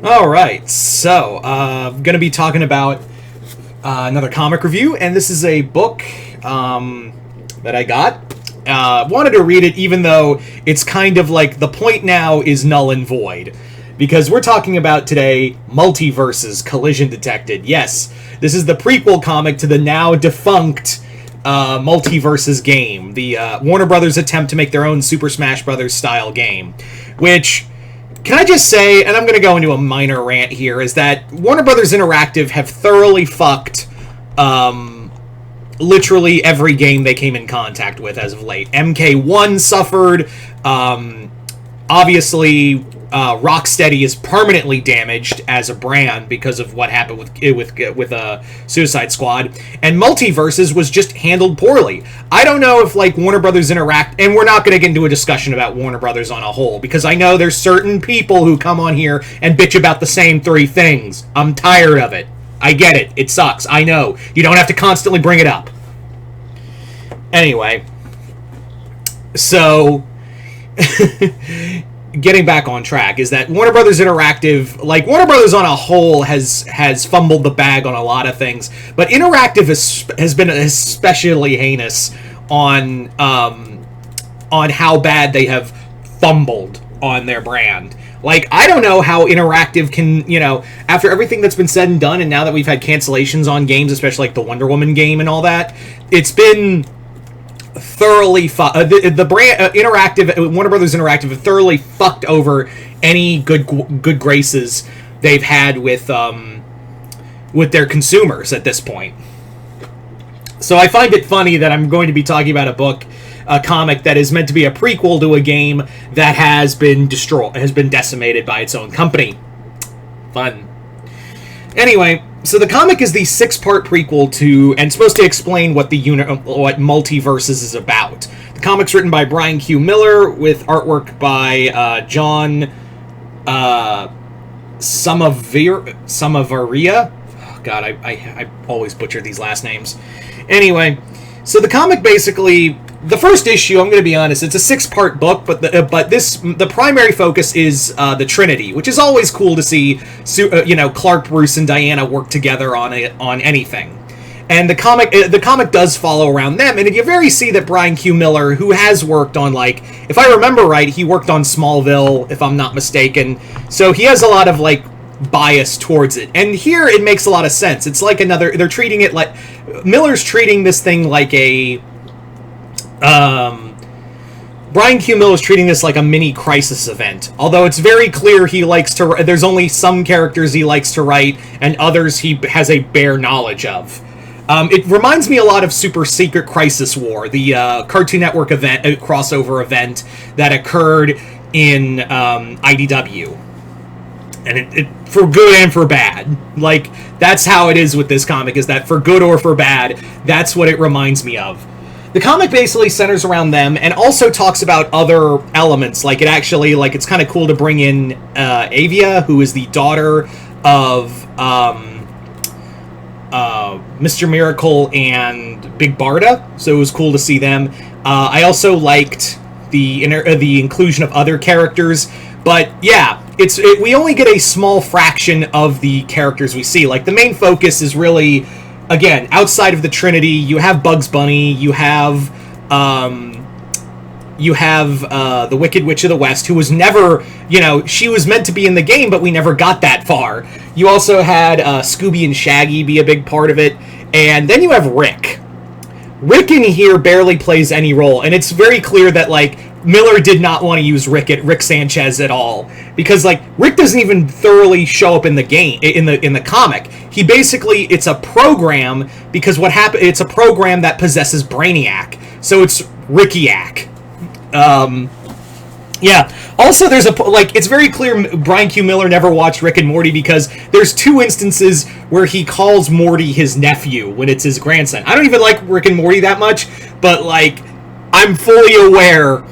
All right, so I'm going to be talking about another comic review, and this is a book that I got. Wanted to read it, even though it's kind of like the point now is null and void, because we're talking about today Multiverses: Collision Detected. Yes, this is the prequel comic to the now defunct Multiverses game, the Warner Brothers attempt to make their own Super Smash Brothers style game, which. Can I just say, and I'm going to go into a minor rant here, is that Warner Brothers Interactive have thoroughly fucked literally every game they came in contact with as of late. MK1 suffered. Obviously, Rocksteady is permanently damaged as a brand because of what happened with Suicide Squad, and Multiverses was just handled poorly. I don't know if Warner Brothers and we're not going to get into a discussion about Warner Brothers on a whole, because I know there's certain people who come on here and bitch about the same three things. I'm tired of it. I get it. It sucks. I know. You don't have to constantly bring it up. Anyway, so getting back on track is that Warner Brothers Interactive, Warner Brothers on a whole has fumbled the bag on a lot of things, but Interactive has been especially heinous on how bad they have fumbled on their brand. I don't know how Interactive can, after everything that's been said and done, and now that we've had cancellations on games, especially the Wonder Woman game and all that, it's been thoroughly the brand Interactive, Warner Brothers Interactive have thoroughly fucked over any good graces they've had with their consumers at this point. So I find it funny that I'm going to be talking about a comic that is meant to be a prequel to a game that has been decimated by its own company. Fun. Anyway, so the comic is the 6-part prequel to, and supposed to explain what what Multiverses is about. The comic's written by Brian Q. Miller with artwork by John Samavaria. Oh God, I always butcher these last names. Anyway, so the comic basically, the first issue, I'm going to be honest, it's a 6-part book, but the primary focus is the Trinity, which is always cool to see. Clark, Bruce, and Diana work together on anything, and the comic does follow around them, and you very see that Brian Q. Miller, who has worked on if I remember right, he worked on Smallville, if I'm not mistaken, so he has a lot of bias towards it, and here it makes a lot of sense. It's they're treating it Miller's treating this thing like a. Brian Q. Miller is treating this like a mini crisis event. Although it's very clear he likes to. There's only some characters he likes to write, and others he has a bare knowledge of. It reminds me a lot of Super Secret Crisis War, the Cartoon Network event, crossover event that occurred in IDW, and it for good and for bad. That's how it is with this comic. Is that for good or for bad? That's what it reminds me of. The comic basically centers around them and also talks about other elements. It's kind of cool to bring in Avia, who is the daughter of Mr. Miracle and Big Barda. So it was cool to see them. I also liked the inclusion of other characters. But yeah, we only get a small fraction of the characters we see. The main focus is really... Again, outside of the Trinity, you have Bugs Bunny, you have the Wicked Witch of the West, who was never, she was meant to be in the game, but we never got that far. You also had Scooby and Shaggy be a big part of it, and then you have Rick. Rick in here barely plays any role, and it's very clear that, Miller did not want to use Rick Sanchez at all, because Rick doesn't even thoroughly show up in the game in the comic. He basically, it's a program, because what happened, it's a program that possesses Brainiac, so it's Rickiac. Yeah. Also, there's it's very clear Brian Q. Miller never watched Rick and Morty, because there's 2 instances where he calls Morty his nephew when it's his grandson. I don't even like Rick and Morty that much, but I'm fully aware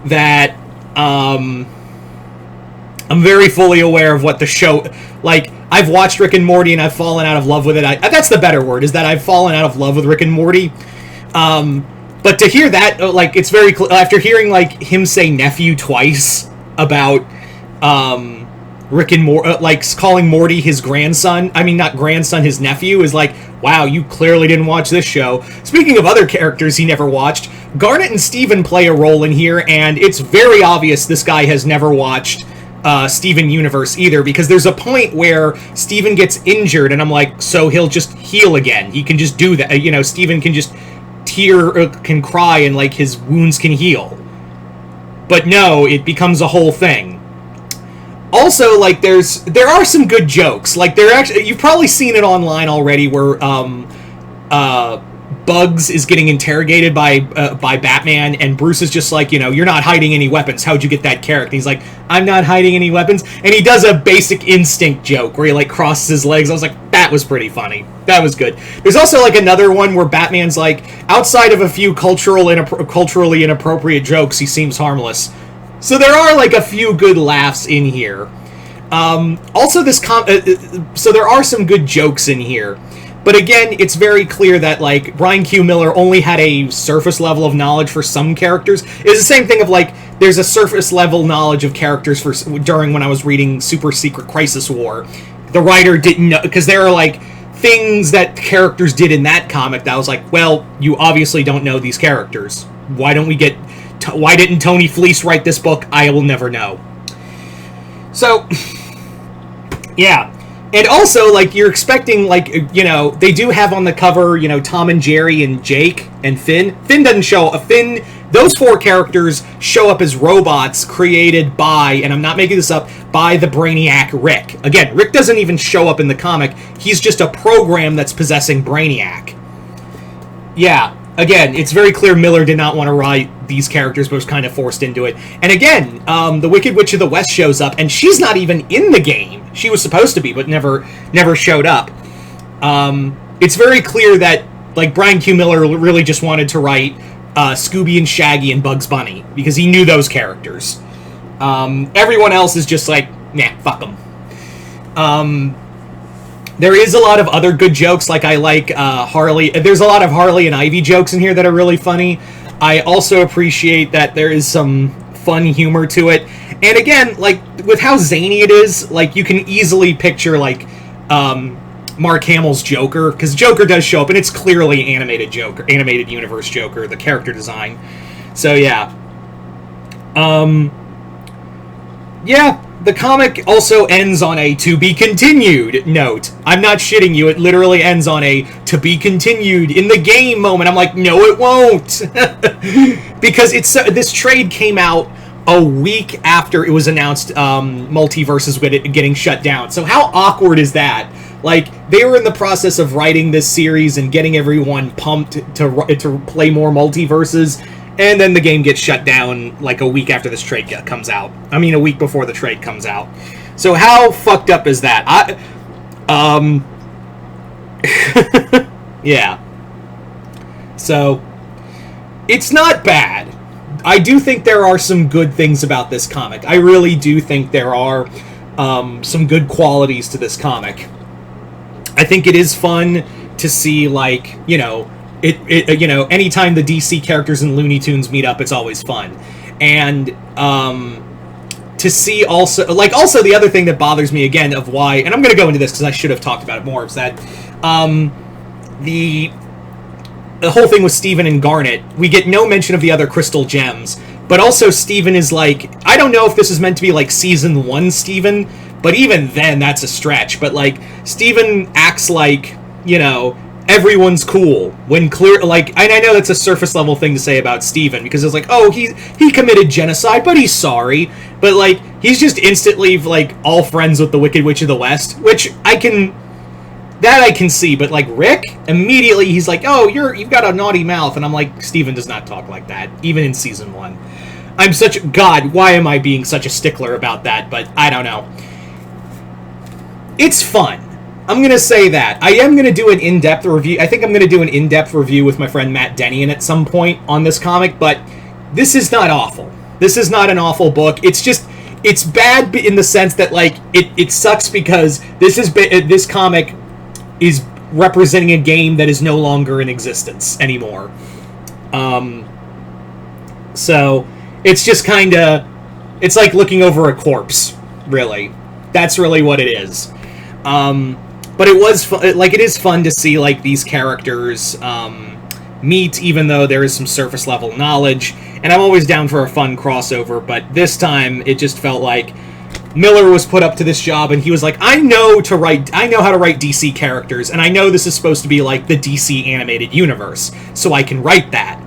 that I'm very fully aware of what the show I've watched Rick and Morty and I've fallen out of love with it. That's the better word, is that I've fallen out of love with Rick and Morty. But to hear that, it's very after hearing him say nephew twice about Rick and like calling Morty his grandson. I mean, not grandson, his nephew, is like, wow, you clearly didn't watch this show. Speaking of other characters he never watched, Garnet and Steven play a role in here, and it's very obvious this guy has never watched Steven Universe either, because there's a point where Steven gets injured, and I'm like, so he'll just heal again. He can just do that. You know, Steven can just can cry, and like his wounds can heal. But no, it becomes a whole thing. Also, like, there are some good jokes. Like, you've probably seen it online already, where Bugs is getting interrogated by Batman, and Bruce is just like, you know, you're not hiding any weapons. How'd you get that carrot? And he's like, I'm not hiding any weapons. And he does a Basic Instinct joke where he like crosses his legs. I was like, that was pretty funny. That was good. There's also like another one where Batman's like, outside of a few culturally inappropriate jokes, he seems harmless. So there are like a few good laughs in here. Also, so there are some good jokes in here. But again, it's very clear that like Brian Q. Miller only had a surface level of knowledge for some characters. It's the same thing of like there's a surface level knowledge of characters during when I was reading Super Secret Crisis War. The writer didn't know, because there are like things that characters did in that comic that I was like, well, you obviously don't know these characters. Why didn't Tony Fleece write this book? I will never know. So, yeah. And also, like, you're expecting, like, you know, they do have on the cover, you know, Tom and Jerry and Jake and Finn. Finn doesn't show up. Those four characters show up as robots created by, and I'm not making this up, by the Brainiac Rick. Again, Rick doesn't even show up in the comic. He's just a program that's possessing Brainiac. Yeah. Again, it's very clear Miller did not want to write these characters, but was kind of forced into it. And again, the Wicked Witch of the West shows up, and she's not even in the game. She was supposed to be, but never showed up. It's very clear that like Brian Q. Miller really just wanted to write Scooby and Shaggy and Bugs Bunny, because he knew those characters. Everyone else is just like, nah, fuck them. There is a lot of other good jokes, like I like Harley. There's a lot of Harley and Ivy jokes in here that are really funny. I also appreciate that there is some fun humor to it. And again, like, with how zany it is, like, you can easily picture, like, Mark Hamill's Joker, because Joker does show up, and it's clearly animated universe Joker, the character design. So, yeah. Yeah. The comic also ends on a to be continued note. I'm not shitting you. It literally ends on a to be continued in the game moment. I'm like, no, it won't. Because this trade came out a week after it was announced Multiverses getting shut down. So how awkward is that? Like, they were in the process of writing this series and getting everyone pumped to play more Multiverses. And then the game gets shut down like a week after this trade comes out. I mean, a week before the trade comes out. So how fucked up is that? Yeah. So, it's not bad. I do think there are some good things about this comic. I really do think there are some good qualities to this comic. I think it is fun to see, like, you know, you know, anytime the DC characters and Looney Tunes meet up, it's always fun. And to see also the other thing that bothers me again of why, and I'm going to go into this because I should have talked about it more, is that the whole thing with Steven and Garnet, we get no mention of the other crystal gems, but also Steven is like, I don't know if this is meant to be like season 1 Steven, but even then that's a stretch. But like, Steven acts like, you know, everyone's cool when clear, like, and I know that's a surface level thing to say about Steven, because it's like, oh, he committed genocide, but he's sorry. But like, he's just instantly like all friends with the Wicked Witch of the West, which I can see. But like Rick, immediately he's like, oh, you've got a naughty mouth, and I'm like, Steven does not talk like that, even in season 1. God, why am I being such a stickler about that? But I don't know. It's fun. I'm going to say that. I am going to do an in-depth review. I think I'm going to do an in-depth review with my friend Matt Denian at some point on this comic, but this is not awful. This is not an awful book. It's just, it's bad in the sense that, like, it sucks because this comic is representing a game that is no longer in existence anymore. So, it's just kind of, it's like looking over a corpse, really. That's really what it is. But it was like it is fun to see like these characters meet, even though there is some surface level knowledge. And I'm always down for a fun crossover, but this time it just felt like Miller was put up to this job, and he was like, I know how to write DC characters, and I know this is supposed to be like the DC animated universe, so I can write that.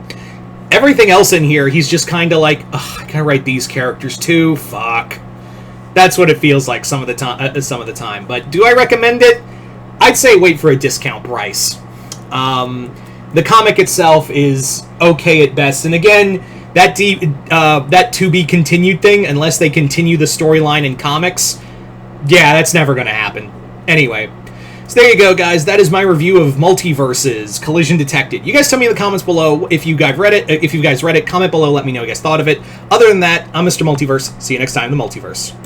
Everything else in here, he's just kind of like, ugh, I gotta write these characters too. Fuck. That's what it feels like some of the time. But do I recommend it? I'd say wait for a discount price. The comic itself is okay at best, and again, that to be continued thing, unless they continue the storyline in comics, yeah, that's never going to happen. Anyway, so there you go, guys. That is my review of Multiverses: Collision Detected. You guys tell me in the comments below if you guys read it. Comment below, let me know what you guys thought of it. Other than that, I'm Mr. Multiverse. See you next time in the Multiverse.